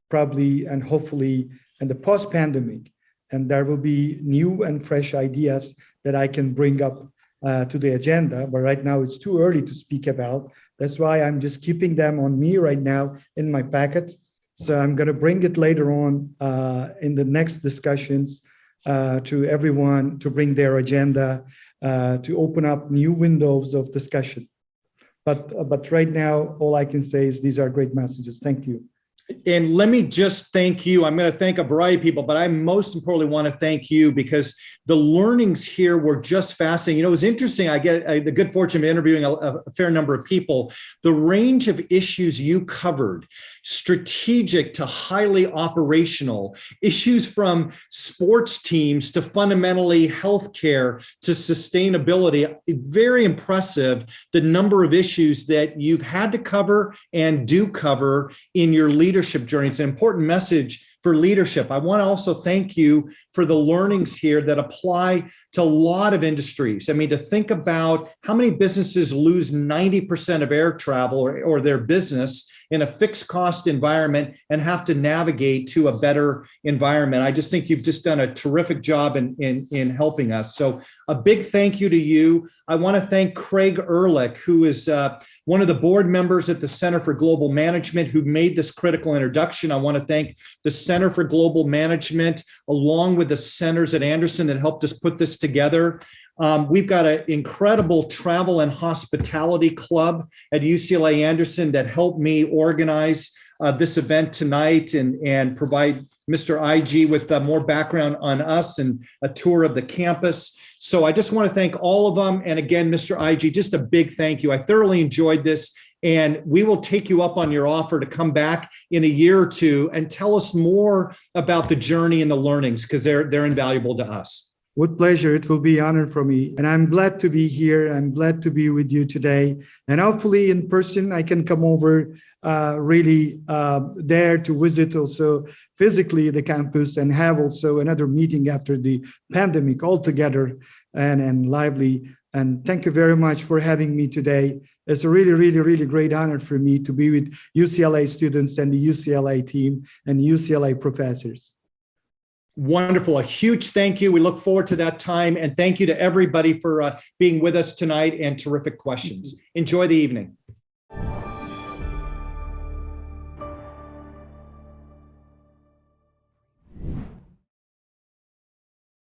[SPEAKER 3] probably and hopefully in the post-pandemic, and there will be new and fresh ideas that I can bring up to the agenda. But right now it's too early to speak about. That's why I'm just keeping them on me right now in my packet. So I'm going to bring it later on in the next discussions to everyone to bring their agenda to open up new windows of discussion. But right now, all I can say is these are great messages. Thank you.
[SPEAKER 2] And let me just thank you. I'm going to thank a variety of people, but I most importantly want to thank you because the learnings here were just fascinating. It was interesting. I get the good fortune of interviewing a fair number of people. The range of issues you covered, strategic to highly operational, issues from sports teams to fundamentally healthcare to sustainability. Very impressive, the number of issues that you've had to cover and do cover in your leadership journey. It's an important message for leadership. I want to also thank you for the learnings here that apply to a lot of industries. I mean, to think about how many businesses lose 90% of air travel or their business in a fixed cost environment and have to navigate to a better environment. I just think you've just done a terrific job in helping us. So a big thank you to you. I want to thank Craig Ehrlich, who is one of the board members at the Center for Global Management who made this critical introduction. I want to thank the Center for Global Management, along with the centers at Anderson that helped us put this together. We've got an incredible travel and hospitality club at UCLA Anderson that helped me organize this event tonight and provide Mr. Aycı with more background on us and a tour of the campus. So I just want to thank all of them. And again, Mr. Aycı, just a big thank you. I thoroughly enjoyed this. And we will take you up on your offer to come back in a year or two and tell us more about the journey and the learnings, because they're invaluable to us.
[SPEAKER 3] With pleasure. It will be an honor for me. And I'm glad to be here. I'm glad to be with you today. And hopefully in person, I can come over there to visit also physically the campus and have also another meeting after the pandemic altogether and lively. And thank you very much for having me today. It's a really great honor for me to be with UCLA students and the UCLA team and UCLA professors.
[SPEAKER 2] Wonderful. A huge thank you. We look forward to that time. And thank you to everybody for being with us tonight and terrific questions. Enjoy the evening.